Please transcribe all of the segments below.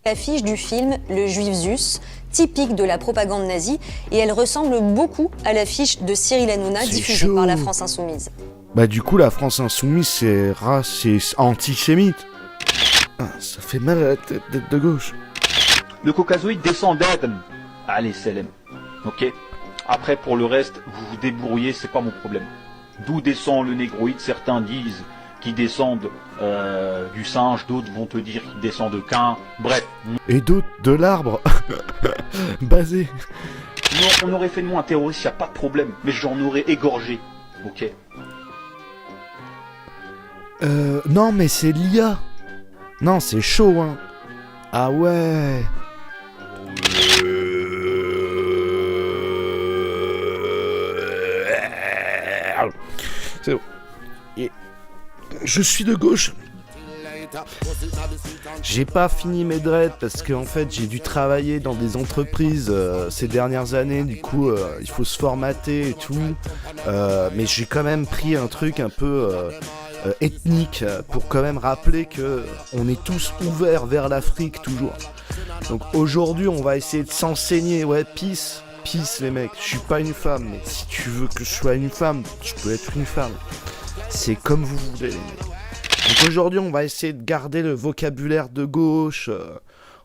L'affiche du film Le Juif Zeus, typique de la propagande nazie, et elle ressemble beaucoup à l'affiche de Cyril Hanouna C'est diffusée chaud. par la France Insoumise. Bah du coup la France Insoumise c'est antisémite. Ah, ça fait mal à la tête d'être de gauche. Le caucasoïde descend d'Adam. Allez, Selem. Ok. Après, pour le reste, vous vous débrouillez, c'est pas mon problème. D'où descend le négroïde? Certains disent qu'ils descendent du singe, d'autres vont te dire qu'ils descendent de Cain. Bref, Et d'autres de l'arbre. Basé. on aurait fait de moi un terroriste, y a pas de problème, mais j'en aurais égorgé. Ok. Non mais c'est l'IA. Non c'est chaud hein. Ah ouais. C'est bon. Et je suis de gauche. J'ai pas fini mes dreads parce qu'en fait j'ai dû travailler dans des entreprises ces dernières années, du coup il faut se formater et tout. Mais j'ai quand même pris un truc un peu ethnique pour quand même rappeler que on est tous ouverts vers l'Afrique toujours. Donc aujourd'hui on va essayer de s'enseigner, ouais, peace les mecs, je suis pas une femme, mais si tu veux que je sois une femme, tu peux être une femme. C'est comme vous voulez les mecs. Donc aujourd'hui on va essayer de garder le vocabulaire de gauche,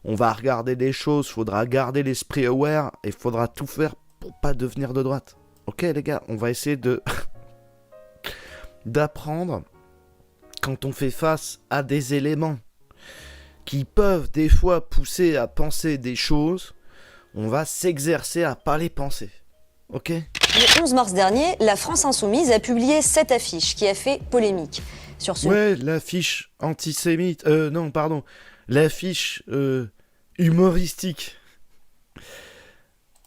on va regarder des choses, faudra garder l'esprit aware et faudra tout faire pour pas devenir de droite. Ok les gars, on va essayer de d'apprendre quand on fait face à des éléments qui peuvent des fois pousser à penser des choses, on va s'exercer à pas les penser. Ok ? Le 11 mars dernier, la France Insoumise a publié cette affiche qui a fait polémique. Sur ce Ouais, l'affiche antisémite, non pardon, l'affiche humoristique.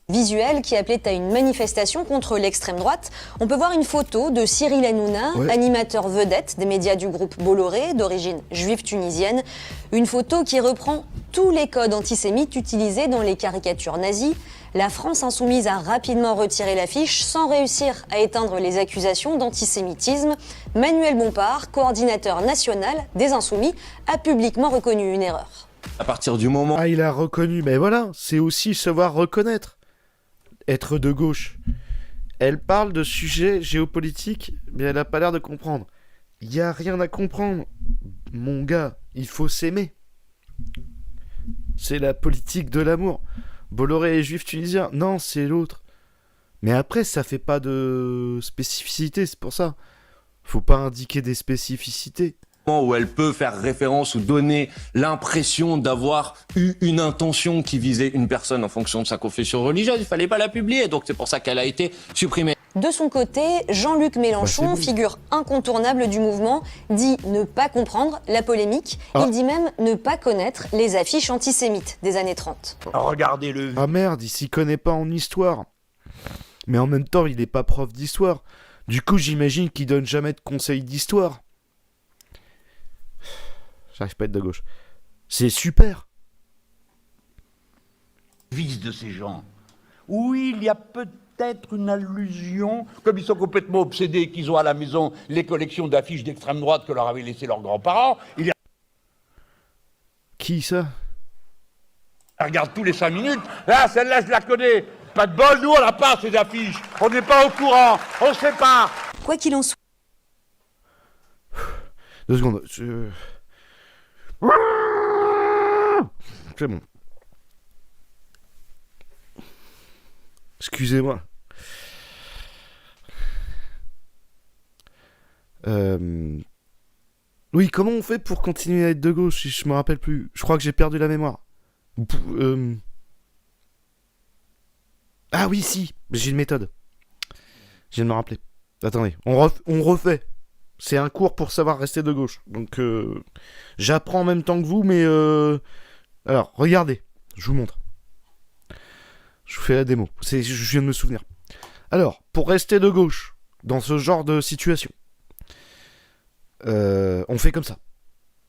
visuel qui appelait à une manifestation contre l'extrême droite, on peut voir une photo de Cyril Hanouna, Ouais. animateur vedette des médias du groupe Bolloré, d'origine juive tunisienne. Une photo qui reprend tous les codes antisémites utilisés dans les caricatures nazies. La France Insoumise a rapidement retiré l'affiche sans réussir à éteindre les accusations d'antisémitisme. Manuel Bompard, coordinateur national des Insoumis, a publiquement reconnu une erreur. À partir du moment Ah, il a reconnu, mais voilà, c'est aussi savoir reconnaître. Être de gauche. Elle parle de sujets géopolitiques, mais elle a pas l'air de comprendre. Il y a rien à comprendre. Mon gars, il faut s'aimer. C'est la politique de l'amour. Bolloré est juif tunisien. Non, c'est l'autre. Mais après, ça fait pas de spécificité, c'est pour ça. Faut pas indiquer des spécificités. où elle peut faire référence ou donner l'impression d'avoir eu une intention qui visait une personne en fonction de sa confession religieuse, il fallait pas la publier, donc c'est pour ça qu'elle a été supprimée. De son côté, Jean-Luc Mélenchon, c'est bon. figure incontournable du mouvement, dit ne pas comprendre la polémique. Ah. Il dit même ne pas connaître les affiches antisémites des années 30. Regardez-le. Ah merde, il s'y connaît pas en histoire. Mais en même temps, il est pas prof d'histoire. Du coup, j'imagine qu'il donne jamais de conseils d'histoire. J'arrive pas à être de gauche. C'est super. Vice de ces gens. Oui, il y a peut-être une allusion, comme ils sont complètement obsédés qu'ils ont à la maison les collections d'affiches d'extrême droite que leur avaient laissées leurs grands-parents. Ils les Qui ça? regardent tous les 5 minutes. Ah, celle-là, je la connais. Pas de bol, nous, on n'a pas ces affiches. On n'est pas au courant. On ne sait pas. Quoi qu'il en soit, 2 secondes. C'est bon. Excusez-moi. Oui, comment on fait pour continuer à être de gauche? Je me rappelle plus. Je crois que j'ai perdu la mémoire. Ah oui, si. J'ai une méthode. Je viens de me rappeler. Attendez, on refait. C'est un cours pour savoir rester de gauche. Donc, j'apprends en même temps que vous, mais... Alors, regardez. Je vous montre. Je vous fais la démo. Je viens de me souvenir. Alors, pour rester de gauche, dans ce genre de situation, on fait comme ça.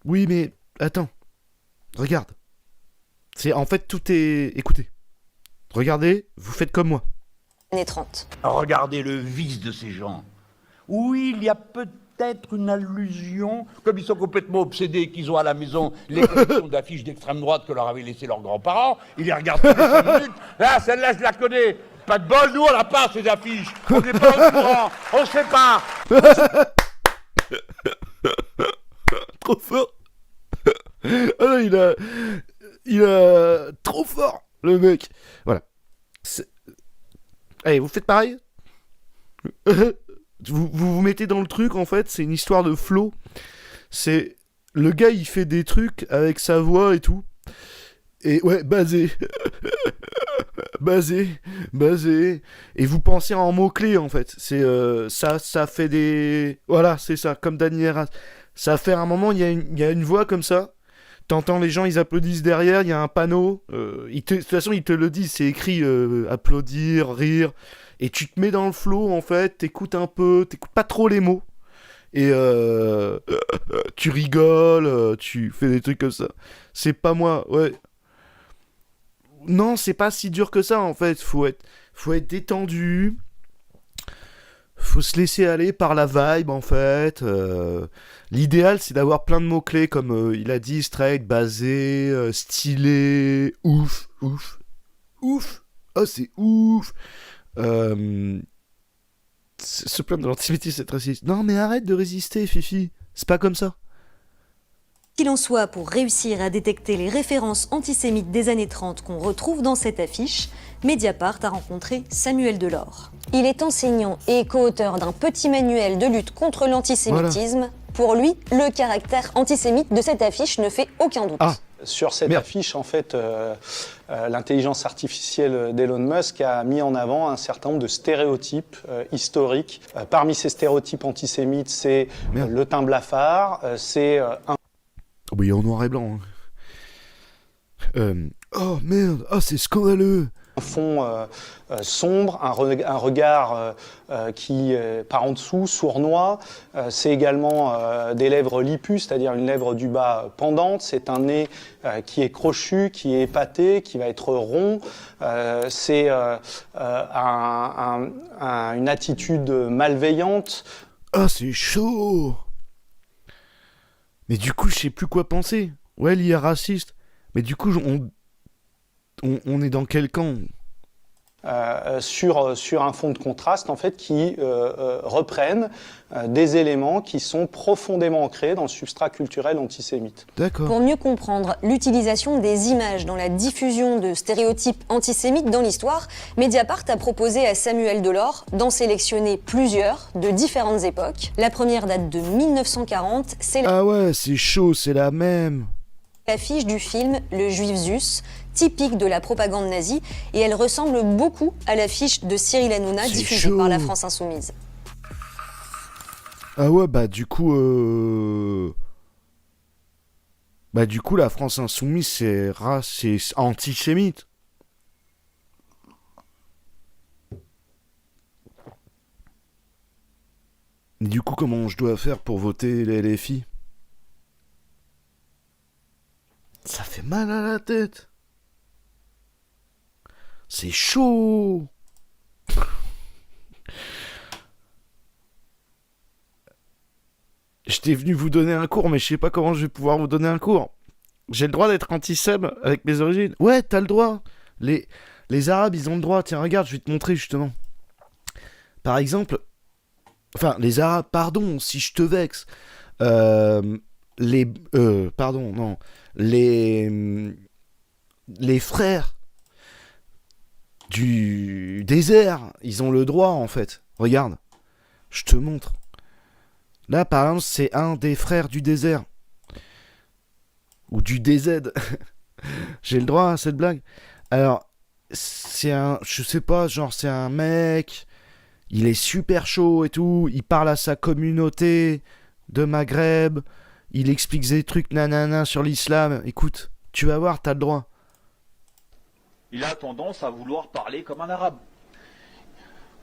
Oui, mais... Attends. Regarde. En fait, tout est... Écoutez. Regardez, vous faites comme moi. années 30. Regardez le vice de ces gens. Oui, il y a peut-être peut-être une allusion, comme ils sont complètement obsédés qu'ils ont à la maison les collections d'affiches d'extrême droite que leur avaient laissé leurs grands-parents, ils les regardent tous les 5 minutes. Là, celle-là, je la connais. Pas de bol, nous, on n'a pas ces affiches. On n'est pas au courant, on sait pas. Trop fort. Ah non, il a trop fort, le mec. Voilà. Allez, vous faites pareil. Vous mettez dans le truc, en fait, c'est une histoire de flow. C'est le gars, il fait des trucs avec sa voix et tout. Et ouais, basé. basé. Et vous pensez en mots-clés, en fait. C'est ça fait des... Voilà, c'est ça, comme Daniel Arras. Ça fait un moment, il y a une voix comme ça. T'entends les gens, ils applaudissent derrière, il y a un panneau. De toute façon, ils te le disent, c'est écrit applaudir, rire. Et tu te mets dans le flow, en fait, t'écoutes un peu, t'écoutes pas trop les mots. Et tu rigoles, tu fais des trucs comme ça. C'est pas moi, ouais. Non, c'est pas si dur que ça, en fait. Faut être détendu. Faut se laisser aller par la vibe, en fait. L'idéal, c'est d'avoir plein de mots-clés, comme il a dit, straight, basé, stylé, ouf. Oh, c'est ouf. Se plaindre de l'antisémitisme, c'est raciste. Non, mais arrête de résister, Fifi. C'est pas comme ça. Qu'il en soit, pour réussir à détecter les références antisémites des années 30 qu'on retrouve dans cette affiche, Mediapart a rencontré Samuel Delors. Il est enseignant et co-auteur d'un petit manuel de lutte contre l'antisémitisme. Voilà. Pour lui, le caractère antisémite de cette affiche ne fait aucun doute. Ah. Sur cette affiche, en fait, l'intelligence artificielle d'Elon Musk a mis en avant un certain nombre de stéréotypes historiques. Parmi ces stéréotypes antisémites, c'est le teint blafard, c'est un... Oh bah il est en noir et blanc. Oh merde, oh c'est scandaleux. Un fond sombre, un regard qui par en dessous, sournois. C'est également des lèvres lipus, c'est-à-dire une lèvre du bas pendante. C'est un nez qui est crochu, qui est épaté, qui va être rond. C'est une attitude malveillante. Ah, c'est chaud. Mais du coup, je sais plus quoi penser. Ouais, l'IA raciste. Mais du coup, on est dans quel camp ? Sur un fond de contraste, en fait, qui reprennent des éléments qui sont profondément ancrés dans le substrat culturel antisémite. D'accord. Pour mieux comprendre l'utilisation des images dans la diffusion de stéréotypes antisémites dans l'histoire, Mediapart a proposé à Samuel Delors d'en sélectionner plusieurs de différentes époques. La première date de 1940, c'est Ah ouais, c'est chaud, c'est la même. L'affiche du film Le Juif Zus, typique de la propagande nazie, et elle ressemble beaucoup à l'affiche de Cyril Hanouna diffusée par la France Insoumise. Ah ouais, bah du coup, la France Insoumise, c'est antisémite. Et du coup, comment je dois faire pour voter les LFI ? Ça fait mal à la tête. C'est chaud. J'étais venu vous donner un cours, mais je sais pas comment je vais pouvoir vous donner un cours. J'ai le droit d'être anti-sème avec mes origines. Ouais, t'as le droit. Les Arabes, ils ont le droit. Tiens, regarde, je vais te montrer justement. Par exemple... Enfin, les Arabes, pardon, si je te vexe. Les frères du désert, ils ont le droit en fait. Regarde, je te montre. Là, par exemple, c'est un des frères du désert. Ou du DZ. J'ai le droit à cette blague. Alors, c'est un... Je sais pas, genre c'est un mec... Il est super chaud et tout. Il parle à sa communauté de Maghreb. Il explique des trucs nanana sur l'islam. Écoute, tu vas voir, t'as le droit. Il a tendance à vouloir parler comme un arabe.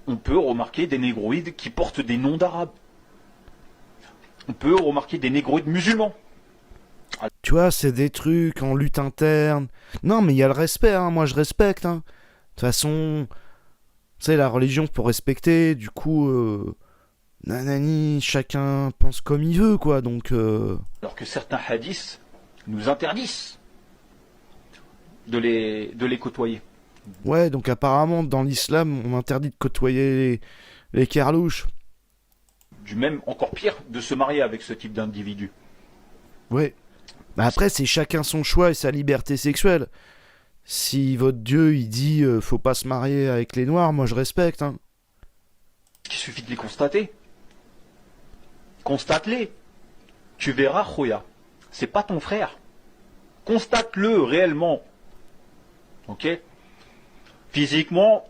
On peut remarquer des négroïdes qui portent des noms d'arabes. On peut remarquer des négroïdes musulmans. Tu vois, c'est des trucs en lutte interne. Non, mais il y a le respect, hein. Moi, je respecte, hein. De toute façon, tu sais, la religion, faut respecter. Du coup, nanani, chacun pense comme il veut, quoi, donc... Alors que certains hadiths nous interdisent de les côtoyer. Ouais, donc apparemment, dans l'islam, on interdit de côtoyer les carlouches. Du même, encore pire, de se marier avec ce type d'individu. Ouais. Bah après, c'est chacun son choix et sa liberté sexuelle. Si votre Dieu, il dit faut pas se marier avec les noirs, moi je respecte, hein. Il suffit de les constater. Constate-les. Tu verras, Khoya. C'est pas ton frère. Constate-le réellement. Ok? Physiquement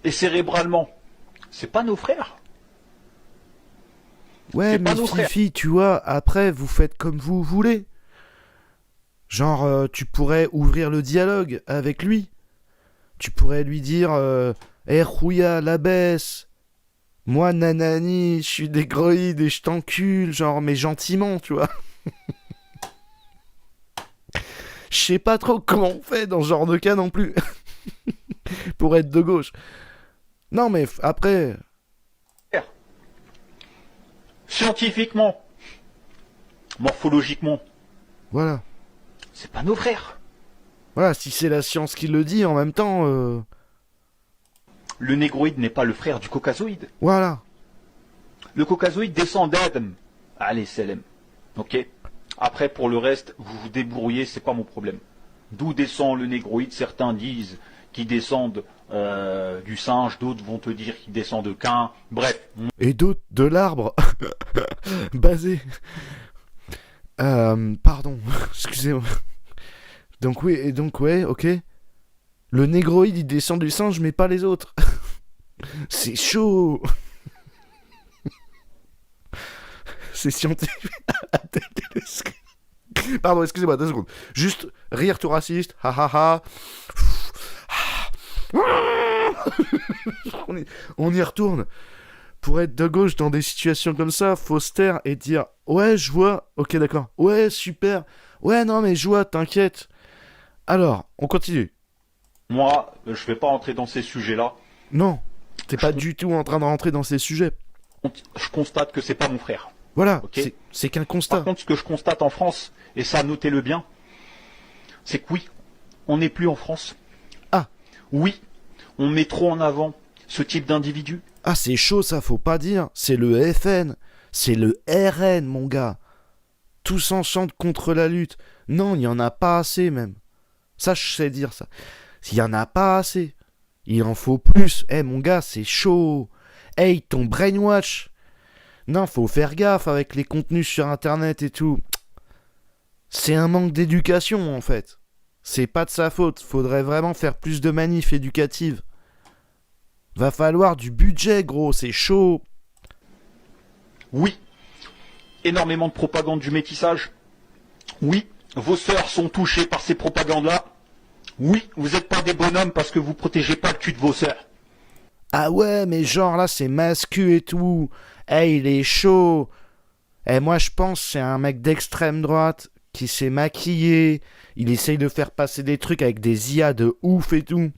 et cérébralement. C'est pas nos frères. Ouais, C'est pas mais nos frères. Fifi, tu vois, après, vous faites comme vous voulez. Genre, tu pourrais ouvrir le dialogue avec lui. Tu pourrais lui dire Rouya, la baisse. Moi, nanani, je suis négroïde et je t'encule, genre, mais gentiment, tu vois. Je sais pas trop comment on fait dans ce genre de cas non plus. Pour être de gauche. Non, mais après... Scientifiquement, morphologiquement, Voilà. c'est pas nos frères. Voilà, si c'est la science qui le dit, en même temps... Le négroïde n'est pas le frère du caucasoïde. Voilà. Le caucasoïde descend d'Adam. Allez, Selem. Ok? Après, pour le reste, vous vous débrouillez, c'est pas mon problème. D'où descend le négroïde? Certains disent qu'ils descendent du singe, d'autres vont te dire qu'ils descendent de Cain. Bref. Et d'autres de l'arbre. Basé. Pardon, excusez-moi. Donc oui, et donc ouais, ok. Le négroïde, il descend du singe, mais pas les autres. C'est chaud. C'est scientifique. Pardon, excusez-moi, 2 secondes. Juste, rire tout raciste. Ha ha ha. On y retourne. Pour être de gauche dans des situations comme ça, faut se taire et dire ouais, je vois, ok, d'accord, ouais, super, ouais, non, mais je vois, t'inquiète. Alors, on continue. Moi, je vais pas rentrer dans ces sujets-là. Non, t'es pas du tout en train de rentrer dans ces sujets. Je constate que c'est pas mon frère. Voilà, Ok. c'est qu'un Par constat. contre, ce que je constate en France, et ça, notez-le bien, c'est que oui, on n'est plus en France. Ah. Oui, on met trop en avant ce type d'individu. Ah, c'est chaud, ça, faut pas dire. C'est le FN, c'est le RN, mon gars. Tous ensemble contre la lutte. Non, il y en a pas assez, même. Ça, je sais dire ça. Il y en a pas assez. Il en faut plus. Eh, mon gars, c'est chaud. Hey, ton brainwash. Non, faut faire gaffe avec les contenus sur Internet et tout. C'est un manque d'éducation, en fait. C'est pas de sa faute. Faudrait vraiment faire plus de manifs éducatives. Va falloir du budget, gros. C'est chaud. Oui, énormément de propagande du métissage. Oui, vos sœurs sont touchées par ces propagandes-là. Oui, vous n'êtes pas des bonhommes parce que vous protégez pas le cul de vos sœurs. Ah ouais, mais genre là, c'est mascu et tout. Eh, il est chaud. Eh, moi, je pense que c'est un mec d'extrême droite qui s'est maquillé. Il essaye de faire passer des trucs avec des IA de ouf et tout.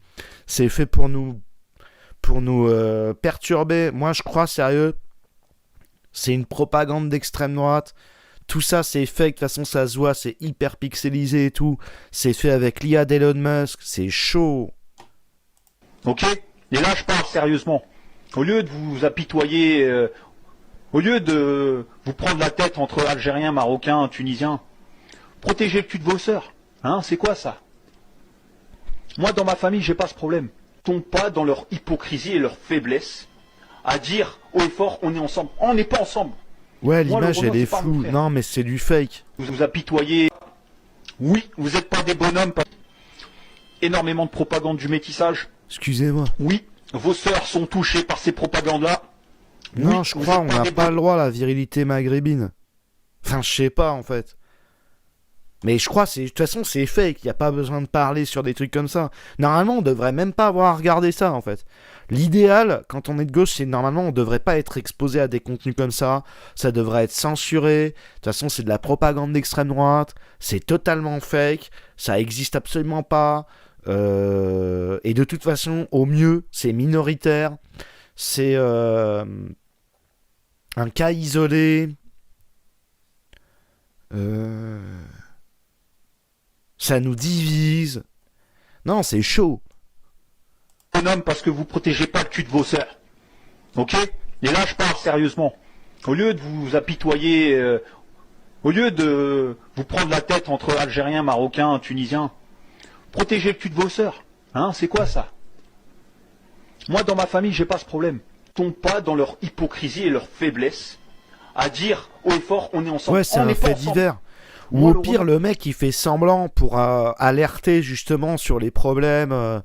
C'est fait pour nous perturber. Moi, je crois sérieux. C'est une propagande d'extrême droite. Tout ça, c'est fake. De toute façon, ça se voit. C'est hyper pixelisé et tout. C'est fait avec l'IA d'Elon Musk. C'est chaud. Ok? Et là, je parle sérieusement. Au lieu de vous apitoyer, au lieu de vous prendre la tête entre Algériens, Marocains, Tunisiens, protégez le cul de vos sœurs. Hein, c'est quoi ça? Moi, dans ma famille, j'ai pas ce problème. Tombe pas dans leur hypocrisie et leur faiblesse à dire haut et fort, on est ensemble. On n'est pas ensemble. Ouais, Moi, l'image, le elle Renault, est c'est pas mon floue. frère. Non, mais c'est du fake. Vous vous apitoyez. Oui, vous n'êtes pas des bonhommes. Énormément de propagande du métissage. Excusez-moi. Oui, vos sœurs sont touchées par ces propagandes-là. Non, Oui, je vous crois, êtes on n'a des pas le droit à la virilité maghrébine. Enfin, je sais pas, en fait. Mais je crois, de toute façon, c'est fake. Il n'y a pas besoin de parler sur des trucs comme ça. Normalement, on devrait même pas avoir à regarder ça, en fait. L'idéal, quand on est de gauche, c'est normalement, on devrait pas être exposé à des contenus comme ça. Ça devrait être censuré. De toute façon, c'est de la propagande d'extrême droite. C'est totalement fake. Ça existe absolument pas. Et de toute façon, au mieux, c'est minoritaire. C'est un cas isolé. Ça nous divise. Non, c'est chaud. Un homme parce que vous protégez pas le cul de vos sœurs. Ok? Et là, je parle sérieusement. Au lieu de vous apitoyer, au lieu de vous prendre la tête entre Algériens, Marocains, Tunisiens, protégez le cul de vos sœurs. Hein, c'est quoi ça? Moi, dans ma famille, j'ai pas ce problème. Tombe pas dans leur hypocrisie et leur faiblesse à dire haut et fort, on est ensemble. Ouais, c'est On un n'est pas fait ensemble. divers. Ou Moi, au le pire, Renoir- le mec, il fait semblant pour alerter justement sur les problèmes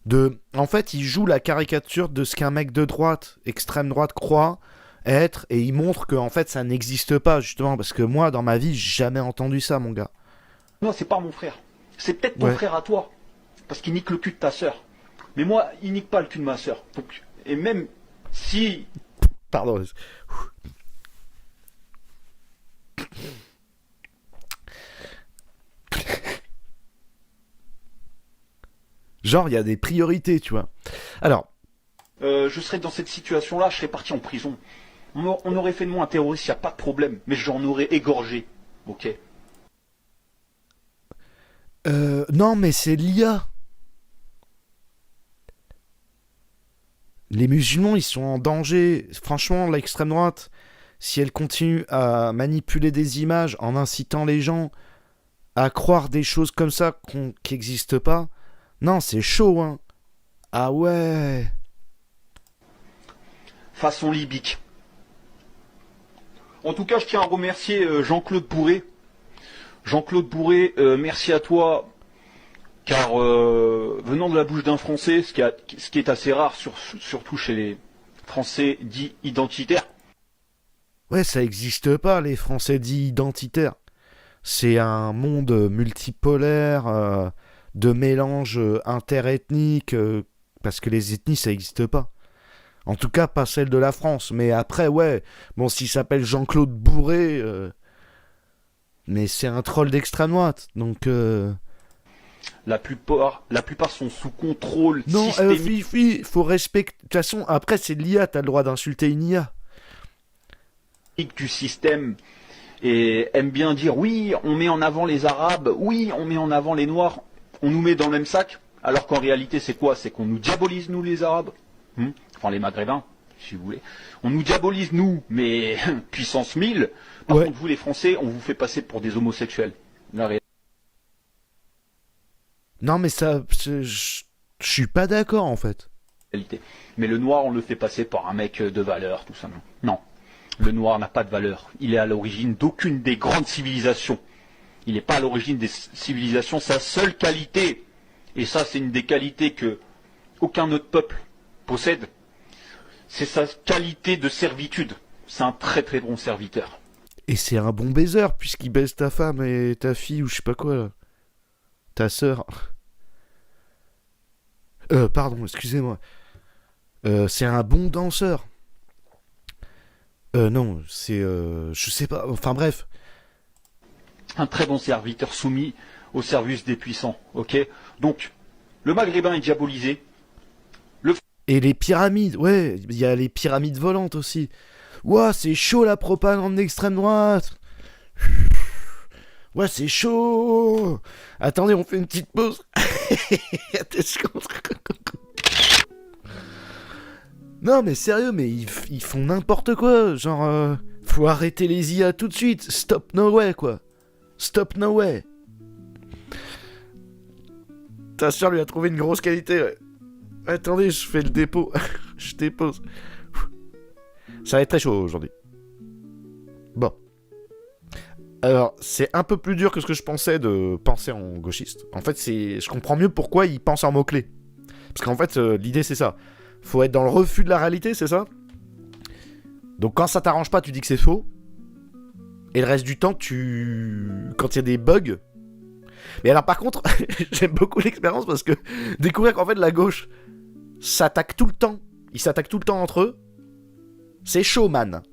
de... En fait, il joue la caricature de ce qu'un mec de droite, extrême droite, croit être, et il montre que en fait, ça n'existe pas, justement, parce que moi, dans ma vie, j'ai jamais entendu ça, mon gars. Non, c'est pas mon frère. C'est peut-être ton Ouais. frère à toi. Parce qu'il nique le cul de ta sœur. Mais moi, il nique pas le cul de ma sœur. Donc, et même si Pardon. Genre, il y a des priorités, tu vois. Alors, je serais dans cette situation-là, je serais parti en prison. On aurait fait de moi un terroriste, il n'y a pas de problème. Mais j'en aurais égorgé. Ok? non, mais c'est l'IA. Les musulmans, ils sont en danger. Franchement, l'extrême droite, si elle continue à manipuler des images en incitant les gens à croire des choses comme ça qui n'existent pas, non, c'est chaud, hein. Ah ouais. Façon libique. En tout cas, je tiens à remercier Jean-Claude Bourré. Jean-Claude Bourré, merci à toi. Car venant de la bouche d'un Français, ce qui est assez rare, surtout chez les Français dits identitaires, Ouais, ça n'existe pas, les Français dits identitaires. C'est un monde multipolaire, de mélange interethnique, parce que les ethnies, ça n'existe pas. En tout cas, pas celle de la France. Mais après, ouais, bon, s'il s'appelle Jean-Claude Bourré, mais c'est un troll d'extrême droite, donc... la plupart sont sous contrôle Non, systémique. Fifi, faut respecter... De toute façon, après, c'est de l'IA, t'as le droit d'insulter une IA. Du système et aime bien dire oui, on met en avant les Arabes, oui, on met en avant les Noirs, on nous met dans le même sac, alors qu'en réalité c'est quoi? C'est qu'on nous diabolise nous les Arabes, enfin les Maghrébins, si vous voulez. On nous diabolise nous, mais puissance 1000. Par Ouais. contre vous les Français, on vous fait passer pour des homosexuels. La Non, mais ça... Je suis pas d'accord, en fait. réalité. Mais le noir, on le fait passer par un mec de valeur, tout simplement. Non. Le noir n'a pas de valeur. Il est à l'origine d'aucune des grandes civilisations. Il n'est pas à l'origine des civilisations. Sa seule qualité, et ça c'est une des qualités que aucun autre peuple possède, c'est sa qualité de servitude. C'est un très très bon serviteur. Et c'est un bon baiser, puisqu'il baise ta femme et ta fille, ou je sais pas quoi, là. Ta sœur. Pardon, excusez-moi. C'est un bon danseur. Non, c'est... je sais pas, enfin bref. Un très bon serviteur soumis au service des puissants. Ok? Donc, le Maghrébin est diabolisé. Et les pyramides, ouais, il y a les pyramides volantes aussi. Ouah, c'est chaud la propagande d'extrême droite. Ouais, c'est chaud. Attendez, on fait une petite pause. Non, mais sérieux, mais ils font n'importe quoi. Genre, faut arrêter les IA tout de suite. Stop no way, quoi. Stop no way. Ta soeur lui a trouvé une grosse qualité, ouais. Attendez, je fais le dépôt. Je dépose. Ça va être très chaud aujourd'hui. Bon. Alors, c'est un peu plus dur que ce que je pensais de penser en gauchiste. En fait, je comprends mieux pourquoi ils pensent en mots-clés. Parce qu'en fait, l'idée, c'est ça. Faut être dans le refus de la réalité, c'est ça? Donc, quand ça t'arrange pas, tu dis que c'est faux. Et le reste du temps, quand il y a des bugs... Mais alors, par contre, j'aime beaucoup l'expérience parce que découvrir qu'en fait, la gauche s'attaque tout le temps. Ils s'attaquent tout le temps entre eux. C'est chaud, man.